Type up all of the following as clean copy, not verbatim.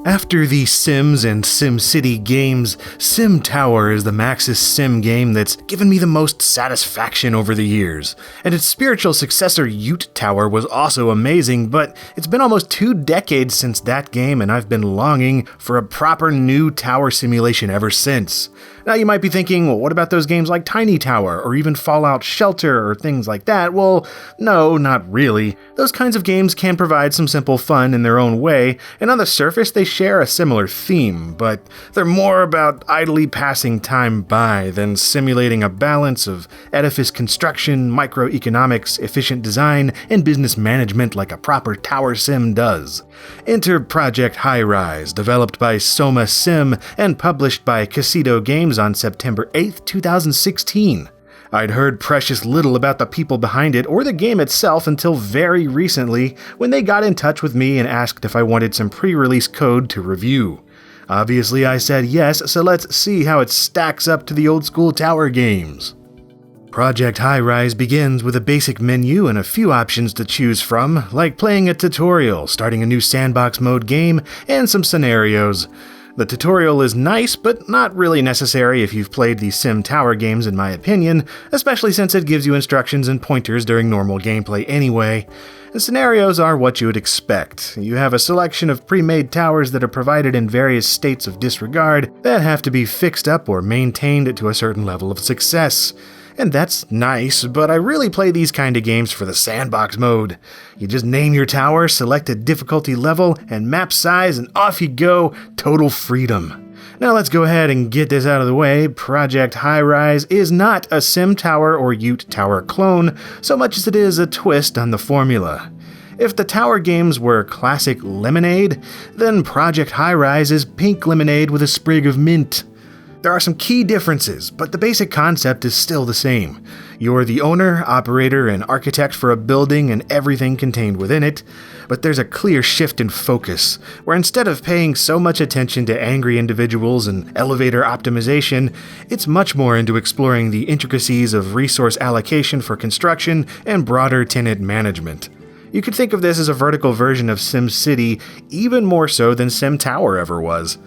After the Sims and SimCity games, Sim Tower is the Maxis sim game that's given me the most satisfaction over the years. And its spiritual successor Yoot Tower was also amazing, but it's been almost 2 decades since that game and I've been longing for a proper new tower simulation ever since. Now you might be thinking, well, what about those games like Tiny Tower or even Fallout Shelter or things like that? Well, no, not really. Those kinds of games can provide some simple fun in their own way, and on the surface they share a similar theme, but they're more about idly passing time by than simulating a balance of edifice construction, microeconomics, efficient design, and business management like a proper tower sim does. Enter Project High Rise, developed by Soma Sim and published by Casito Games on September 8, 2016. I'd heard precious little about the people behind it or the game itself until very recently when they got in touch with me and asked if I wanted some pre-release code to review. Obviously I said yes, so let's see how it stacks up to the old school tower games. Project High Rise begins with a basic menu and a few options to choose from, like playing a tutorial, starting a new sandbox mode game, and some scenarios. The tutorial is nice, but not really necessary if you've played the Sim Tower games in my opinion, especially since it gives you instructions and pointers during normal gameplay anyway. The scenarios are what you would expect. You have a selection of pre-made towers that are provided in various states of disregard that have to be fixed up or maintained to a certain level of success. And that's nice, but I really play these kind of games for the sandbox mode. You just name your tower, select a difficulty level and map size, and off you go, total freedom. Now let's go ahead and get this out of the way. Project High Rise is not a Sim Tower or Yoot Tower clone, so much as it is a twist on the formula. If the tower games were classic lemonade, then Project High Rise is pink lemonade with a sprig of mint. There are some key differences, but the basic concept is still the same. You're the owner, operator, and architect for a building and everything contained within it, but there's a clear shift in focus, where instead of paying so much attention to angry individuals and elevator optimization, it's much more into exploring the intricacies of resource allocation for construction and broader tenant management. You could think of this as a vertical version of SimCity, even more so than Sim Tower ever was.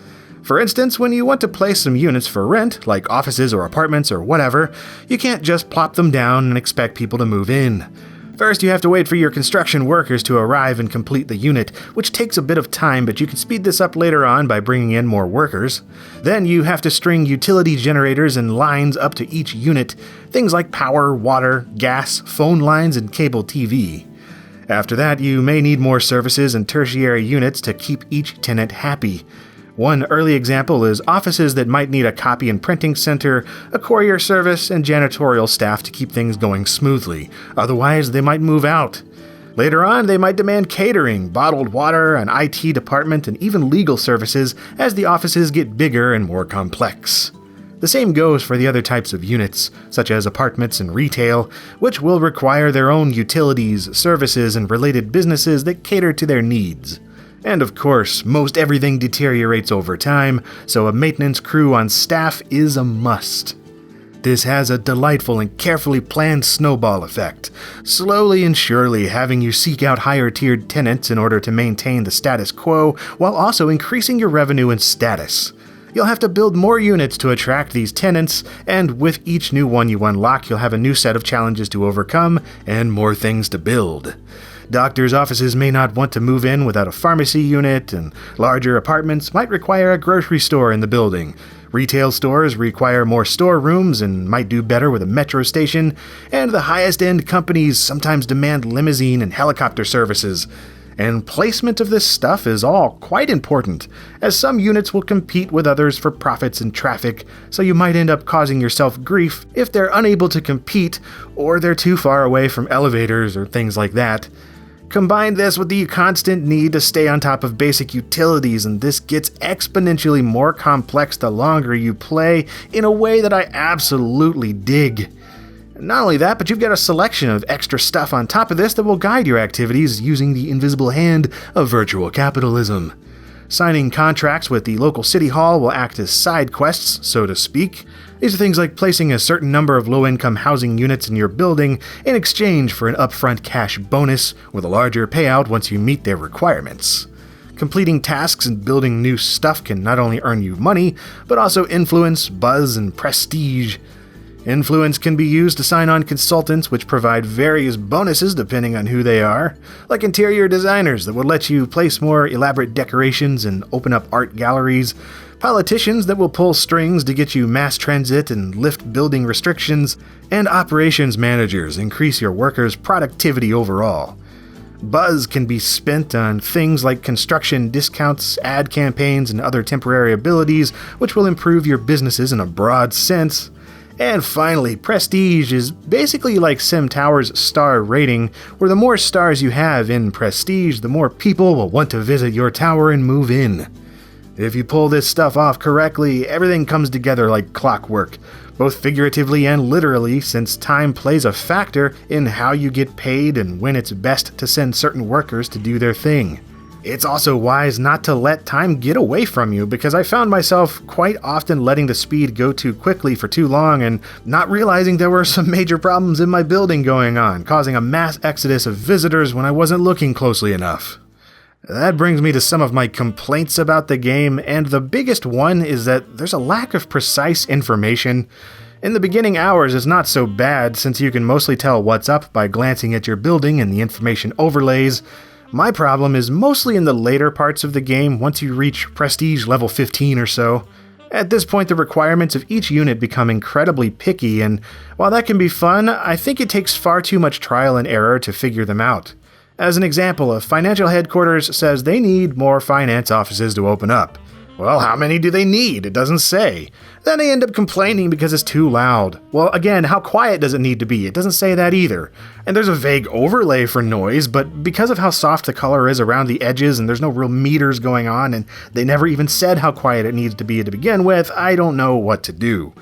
For instance, when you want to place some units for rent, like offices or apartments or whatever, you can't just plop them down and expect people to move in. First, you have to wait for your construction workers to arrive and complete the unit, which takes a bit of time, but you can speed this up later on by bringing in more workers. Then you have to string utility generators and lines up to each unit, things like power, water, gas, phone lines, and cable TV. After that, you may need more services and tertiary units to keep each tenant happy. One early example is offices that might need a copy and printing center, a courier service, and janitorial staff to keep things going smoothly. Otherwise, they might move out. Later on, they might demand catering, bottled water, an IT department, and even legal services as the offices get bigger and more complex. The same goes for the other types of units, such as apartments and retail, which will require their own utilities, services, and related businesses that cater to their needs. And of course, most everything deteriorates over time, so a maintenance crew on staff is a must. This has a delightful and carefully planned snowball effect, slowly and surely having you seek out higher-tiered tenants in order to maintain the status quo, while also increasing your revenue and status. You'll have to build more units to attract these tenants, and with each new one you unlock, you'll have a new set of challenges to overcome and more things to build. Doctors' offices may not want to move in without a pharmacy unit, and larger apartments might require a grocery store in the building. Retail stores require more storerooms and might do better with a metro station, and the highest-end companies sometimes demand limousine and helicopter services. And placement of this stuff is all quite important, as some units will compete with others for profits and traffic, so you might end up causing yourself grief if they're unable to compete, or they're too far away from elevators or things like that. Combine this with the constant need to stay on top of basic utilities, and this gets exponentially more complex the longer you play in a way that I absolutely dig. Not only that, but you've got a selection of extra stuff on top of this that will guide your activities using the invisible hand of virtual capitalism. Signing contracts with the local city hall will act as side quests, so to speak. These are things like placing a certain number of low-income housing units in your building in exchange for an upfront cash bonus with a larger payout once you meet their requirements. Completing tasks and building new stuff can not only earn you money, but also influence, buzz, and prestige. Influence can be used to sign on consultants, which provide various bonuses depending on who they are, like interior designers that will let you place more elaborate decorations and open up art galleries, politicians that will pull strings to get you mass transit and lift building restrictions, and operations managers increase your workers' productivity overall. Buzz can be spent on things like construction discounts, ad campaigns, and other temporary abilities, which will improve your businesses in a broad sense. And finally, prestige is basically like SimTower's star rating, where the more stars you have in prestige, the more people will want to visit your tower and move in. If you pull this stuff off correctly, everything comes together like clockwork, both figuratively and literally, since time plays a factor in how you get paid and when it's best to send certain workers to do their thing. It's also wise not to let time get away from you, because I found myself quite often letting the speed go too quickly for too long and not realizing there were some major problems in my building going on, causing a mass exodus of visitors when I wasn't looking closely enough. That brings me to some of my complaints about the game, and the biggest one is that there's a lack of precise information. In the beginning hours it's not so bad, since you can mostly tell what's up by glancing at your building and the information overlays. My problem is mostly in the later parts of the game, once you reach prestige level 15 or so. At this point, the requirements of each unit become incredibly picky, and while that can be fun, I think it takes far too much trial and error to figure them out. As an example, a financial headquarters says they need more finance offices to open up. Well, how many do they need? It doesn't say. Then they end up complaining because it's too loud. Well, again, how quiet does it need to be? It doesn't say that either. And there's a vague overlay for noise, but because of how soft the color is around the edges and there's no real meters going on, and they never even said how quiet it needs to be to begin with, I don't know what to do.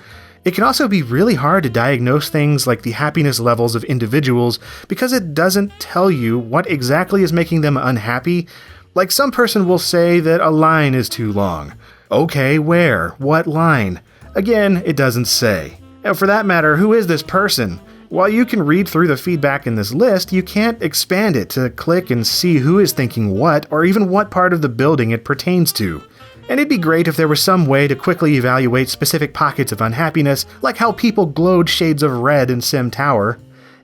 It can also be really hard to diagnose things like the happiness levels of individuals because it doesn't tell you what exactly is making them unhappy. Like, some person will say that a line is too long. Okay, where? What line? Again, it doesn't say. And for that matter, who is this person? While you can read through the feedback in this list, you can't expand it to click and see who is thinking what, or even what part of the building it pertains to. And it'd be great if there was some way to quickly evaluate specific pockets of unhappiness, like how people glowed shades of red in SimTower.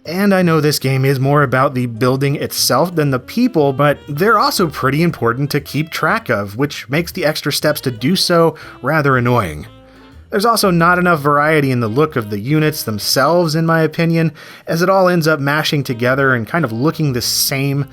And I know this game is more about the building itself than the people, but they're also pretty important to keep track of, which makes the extra steps to do so rather annoying. There's also not enough variety in the look of the units themselves, in my opinion, as it all ends up mashing together and kind of looking the same.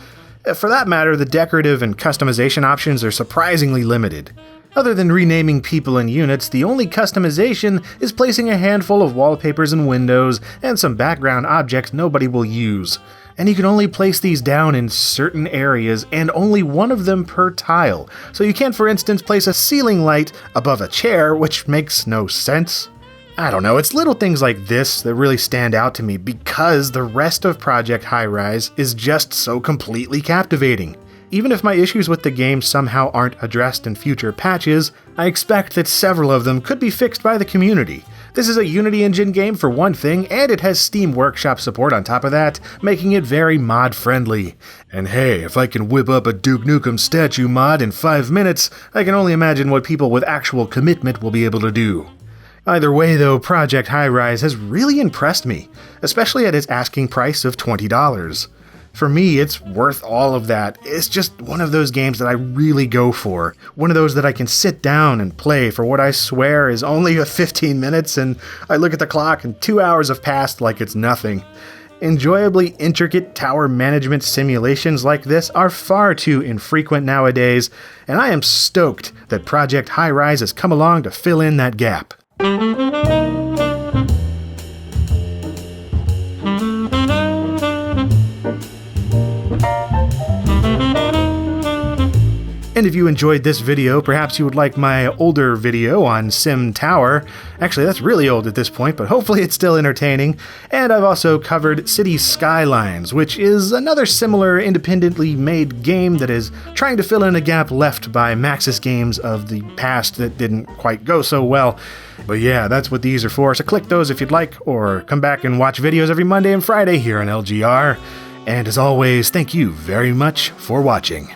For that matter, the decorative and customization options are surprisingly limited. Other than renaming people and units, the only customization is placing a handful of wallpapers and windows and some background objects nobody will use. And you can only place these down in certain areas and only one of them per tile. So you can't, for instance, place a ceiling light above a chair, which makes no sense. I don't know, it's little things like this that really stand out to me because the rest of Project Hi-Rise is just so completely captivating. Even if my issues with the game somehow aren't addressed in future patches, I expect that several of them could be fixed by the community. This is a Unity Engine game for one thing, and it has Steam Workshop support on top of that, making it very mod-friendly. And hey, if I can whip up a Duke Nukem statue mod in 5 minutes, I can only imagine what people with actual commitment will be able to do. Either way though, Project Hi-Rise has really impressed me, especially at its asking price of $20. For me, it's worth all of that. It's just one of those games that I really go for. One of those that I can sit down and play for what I swear is only 15 minutes, and I look at the clock and 2 hours have passed like it's nothing. Enjoyably intricate tower management simulations like this are far too infrequent nowadays, and I am stoked that Project Hi-Rise has come along to fill in that gap. And if you enjoyed this video, perhaps you would like my older video on SimTower. Actually, that's really old at this point, but hopefully it's still entertaining. And I've also covered City Skylines, which is another similar independently made game that is trying to fill in a gap left by Maxis games of the past that didn't quite go so well. But yeah, that's what these are for, so click those if you'd like, or come back and watch videos every Monday and Friday here on LGR. And as always, thank you very much for watching.